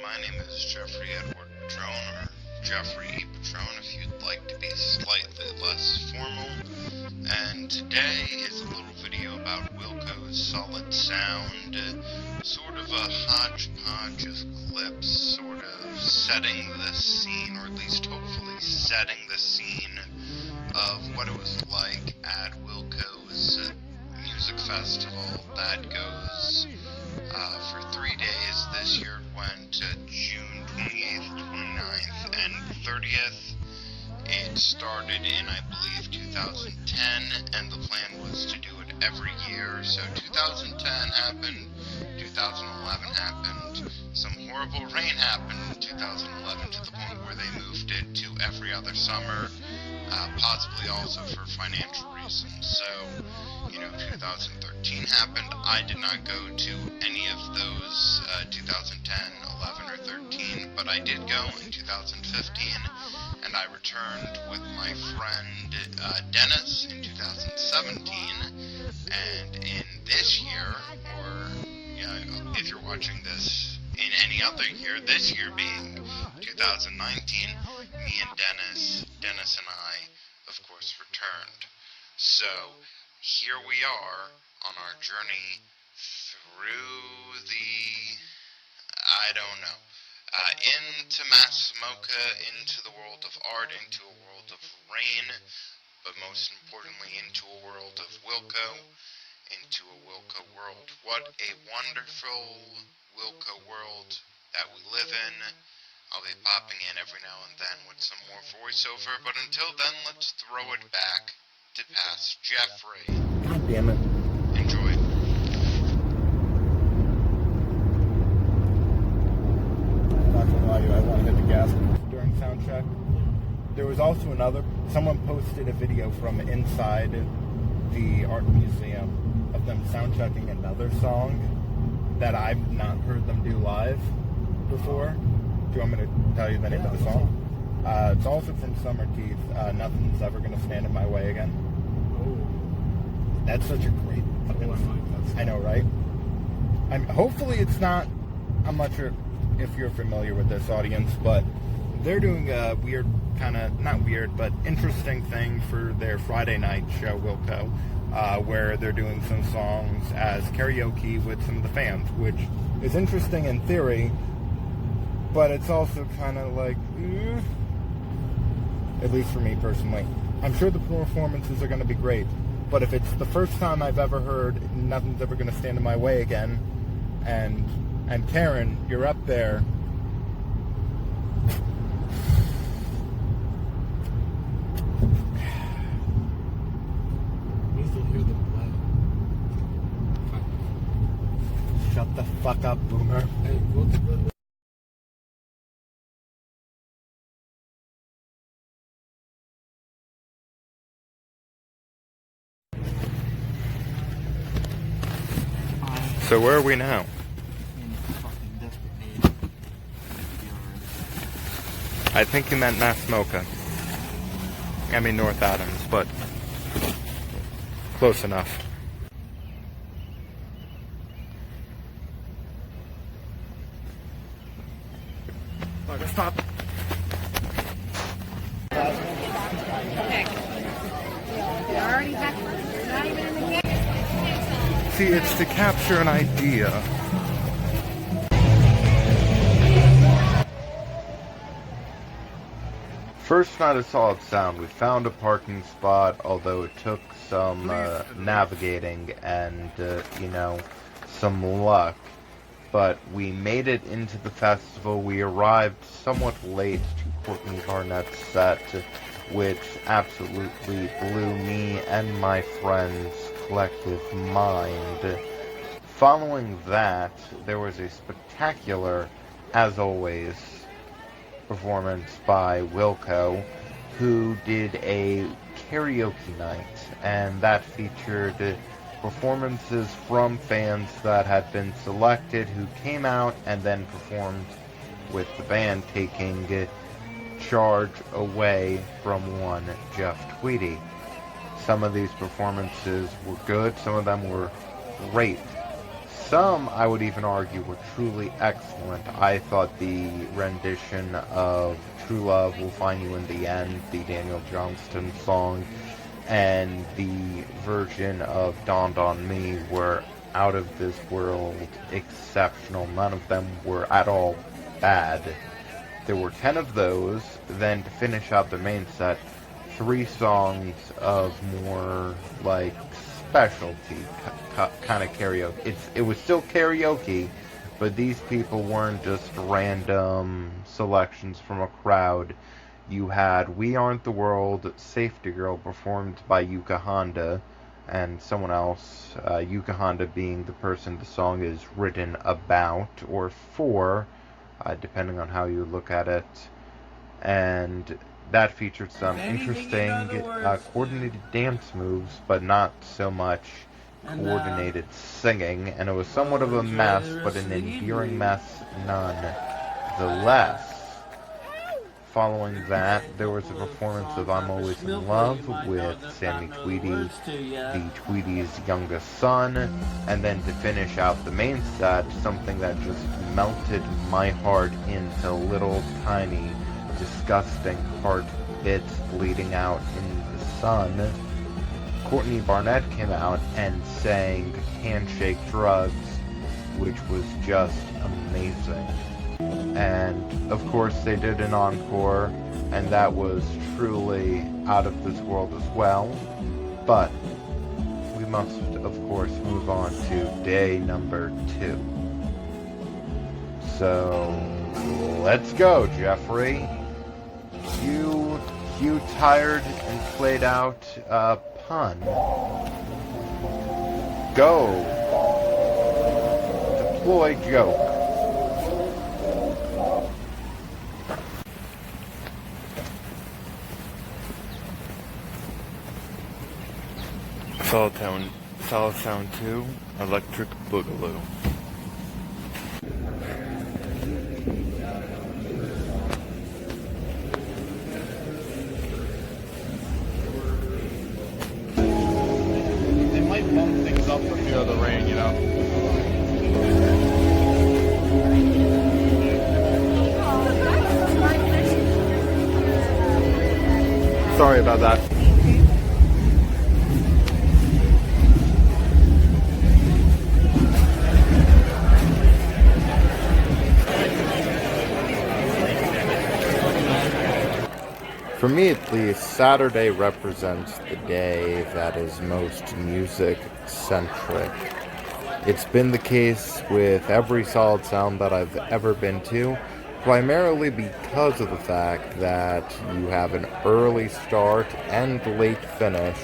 my name is Jeffrey Edward Petrone, or Jeffery Petrone if you'd like to be slightly less formal, and today is a little video about Wilco's Solid Sound, sort of a hodgepodge of clips, sort of setting the scene, or at least hopefully setting the scene of what it was like at Wilco's music festival that goes for 3 days. This year it went June 28th, 29th, and 30th. It started in, I believe, 2010, and the plan was to do it every year. So 2010 happened, 2011 happened, some horrible rain happened in 2011 to the point where they moved it to every other summer, possibly also for financial reasons. So, 2013 happened. I did not go to any of those 2010, 11, or 13, but I did go in 2015, and I returned with my friend Dennis in 2017, and in this year, or if you're watching this in any other year, this year being 2019, me and Dennis and I, of course, returned. So, here we are on our journey through into Massimoka, into the world of art, into a world of rain, but most importantly into a world of Wilco, into a Wilco world. What a wonderful Wilco world that we live in. I'll be popping in every now and then with some more voiceover, but until then, let's throw it back to past Jeffrey. God damn it. Enjoy. I'm not gonna lie to you, I want to hit the gas during sound check. There was also someone posted a video from inside the art museum of them sound checking another song that I've not heard them do live before. Do you want me to tell you the name of the song? It's also from Summer Teeth, Nothing's Ever Gonna Stand in My Way Again. Oh. That's such a great fucking song. I know, right? Hopefully it's not, I'm not sure if you're familiar with this audience, but they're doing a weird, not weird, but interesting thing for their Friday night show, Wilco, where they're doing some songs as karaoke with some of the fans, which is interesting in theory, but it's also kind of like, at least for me personally. I'm sure the performances are going to be great, but if it's the first time I've ever heard Nothing's Ever Going to Stand in My Way Again, and Karen, you're up there, We still hear them play. shut the fuck up, boomer. Hey, go to the... So where are we now? I think you meant Massimoka. I mean North Adams, but close enough. Alright, stop. Already back. Not even in the game. See, it's to capture an idea. First night of Solid Sound, we found a parking spot, although it took some navigating and, some luck. But we made it into the festival. We arrived somewhat late to Courtney Barnett's set, which absolutely blew me and my friends' collective mind. Following that, there was a spectacular, as always, performance by Wilco, who did a karaoke night, and that featured performances from fans that had been selected who came out and then performed with the band, taking charge away from one Jeff Tweedy. Some of these performances were good, some of them were great. some, I would even argue, were truly excellent. I thought the rendition of True Love Will Find You in the End, the Daniel Johnston song, and the version of Dawned on Me were out of this world exceptional. None of them were at all bad. There were 10 of those. Then to finish out the main set, 3 songs of more like specialty kind of karaoke. It was still karaoke, but these people weren't just random selections from a crowd. You had We Aren't the World, Safety Girl, performed by Yuka Honda, and someone else, Yuka Honda being the person the song is written about, or for, depending on how you look at it. And that featured some interesting coordinated dance moves, but not so much coordinated singing, and it was somewhat of a mess, but an endearing mess nonetheless. Following that, there was a performance of I'm Always in Love with Sammy Tweedy, the Tweedy's youngest son, and then to finish out the main set, something that just melted my heart into little tiny disgusting heart bits bleeding out in the sun. Courtney Barnett came out and sang Handshake Drugs, which was just amazing. And of course they did an encore, and that was truly out of this world as well. But we must of course move on to day number 2. So let's go, Jeffrey. You tired and played out pun. Go. Deploy joke. Solid Sound 2, Electric Boogaloo. They might bump things up from the rain, you know. Sorry about that. For me, at least, Saturday represents the day that is most music-centric. It's been the case with every Solid Sound that I've ever been to, primarily because of the fact that you have an early start and late finish,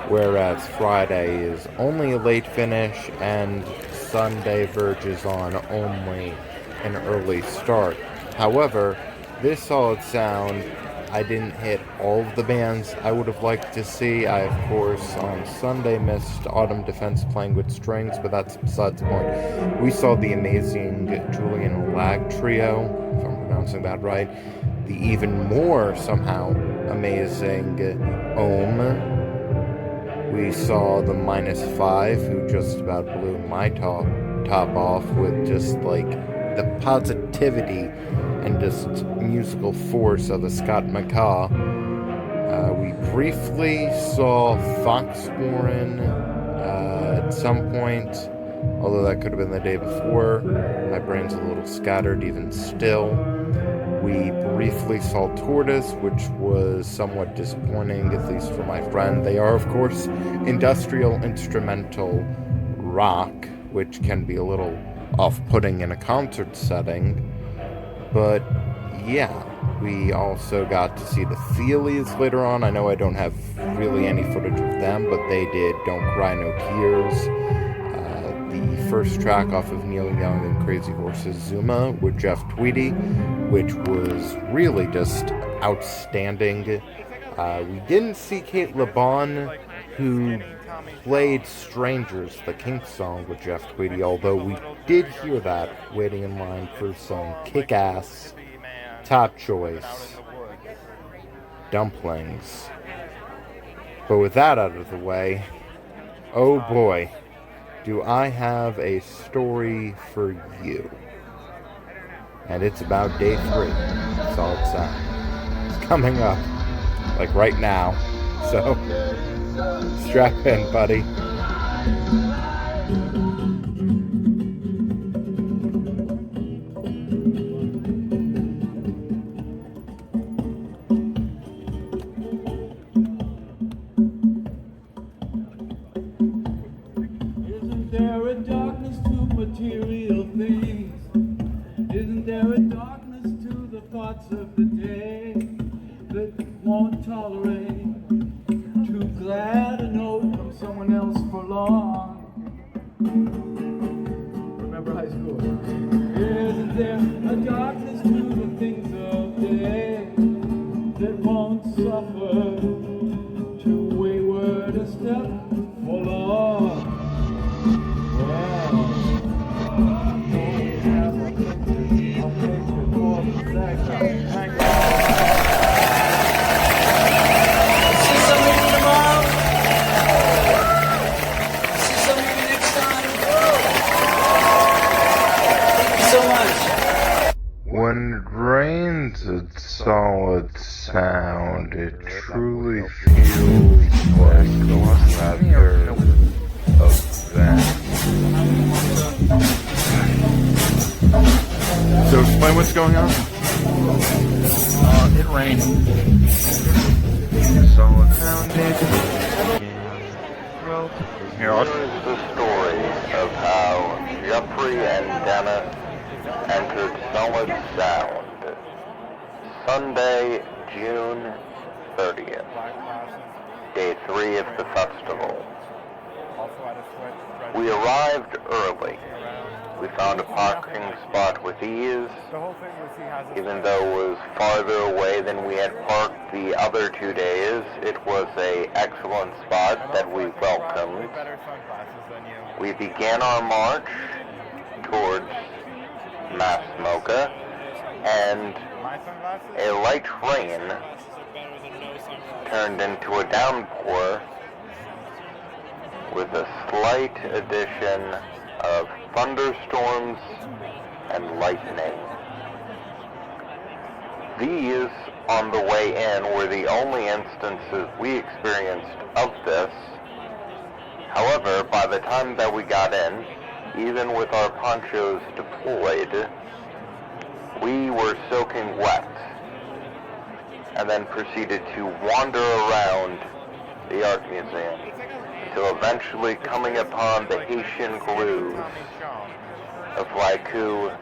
whereas Friday is only a late finish and Sunday verges on only an early start. However, this Solid Sound, I didn't hit all of the bands I would have liked to see. I, of course, on Sunday missed Autumn Defense playing with strings, but that's besides the point. We saw the amazing Julian Lag Trio, if I'm pronouncing that right. The even more, somehow, amazing Ohm. We saw the -5, who just about blew my top off with just, like, the positivity and just musical force of a Scott McCaw. We briefly saw Fox Warren at some point, although that could have been the day before. My brain's a little scattered even still. We briefly saw Tortoise, which was somewhat disappointing, at least for my friend. They are, of course, industrial instrumental rock, which can be a little off-putting in a concert setting. But yeah, we also got to see the Feelies later on. I know I don't have really any footage of them, but they did Don't Cry No Tears, the first track off of Neil Young and Crazy Horse's Zuma with Jeff Tweedy, which was really just outstanding. We didn't see Kate LeBon, who played Strangers, the Kinks song with Jeff Tweedy, although we did hear that waiting in line for some kick-ass Top Choice dumplings. But with that out of the way, oh boy, do I have a story for you. And it's about day 3. Solid Sound. It's coming up, like right now. So, strap in, buddy. Isn't there a darkness to material things? Isn't there a darkness to the thoughts of the day that won't tolerate too glad a note from someone else for long? Remember high school? Isn't there a darkness to the things of the day that won't suffer too wayward a step for long? When it rains at Solid Sound, it truly feels like another event. So explain what's going on. It rained. Solid Sound Here, I'll... Here's the story of how Jeffrey and Dennis entered Solid Sound. Sunday, June 30th. Day 3 of the festival. We arrived early. We found a parking spot with ease, even though it was farther away than we had parked the other 2 days. It was an excellent spot that we welcomed. We began our march towards Masmoka, and a light rain turned into a downpour with a slight addition of thunderstorms and lightning. These, on the way in, were the only instances we experienced of this. However, by the time that we got in, even with our ponchos deployed, we were soaking wet, and then proceeded to wander around the art museum until eventually coming upon the Haitian grooves of Laiku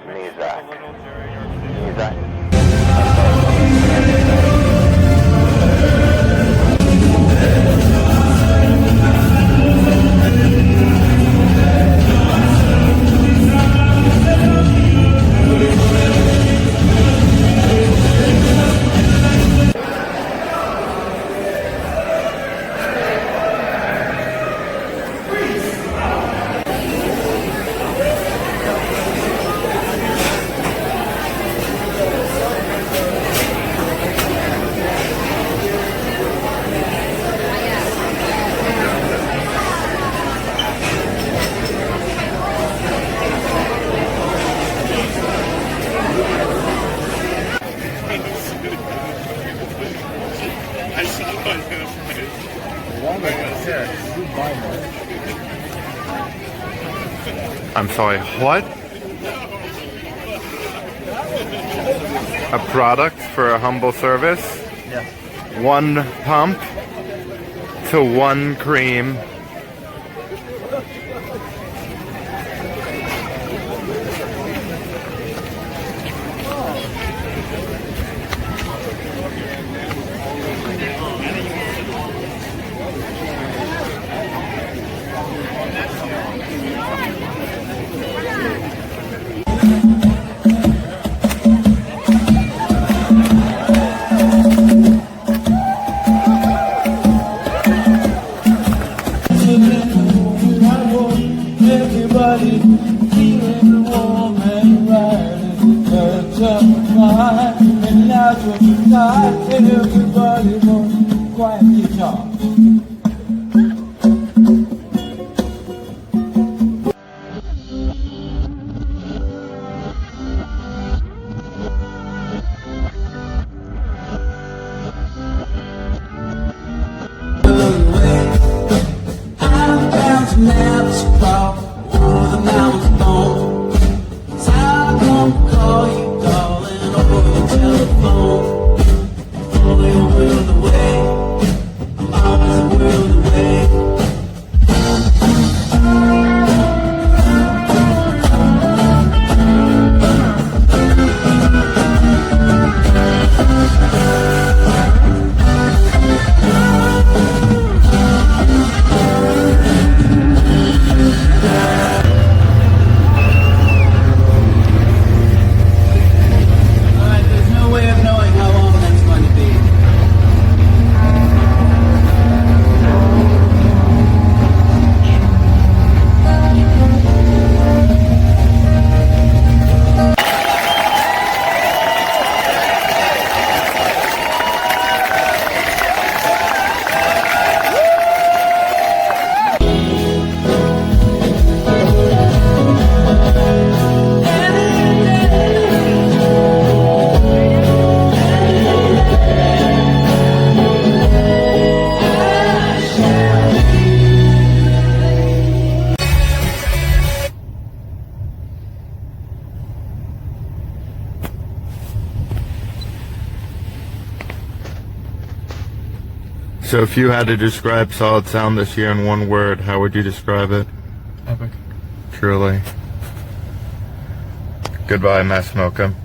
Nizak. I'm sorry, what? A product for a humble service? Yes. 1 pump to 1 cream. Everybody feeling warm and riding birds up high, and that's what you got. Everybody wants quiet guitar. about. One of them now is gone. Time come to call you, darling, over the telephone. Only a world away. I'm always a world away. So if you had to describe Solid Sound this year in one word, how would you describe it? Epic. Truly. Goodbye, Mass Mocha.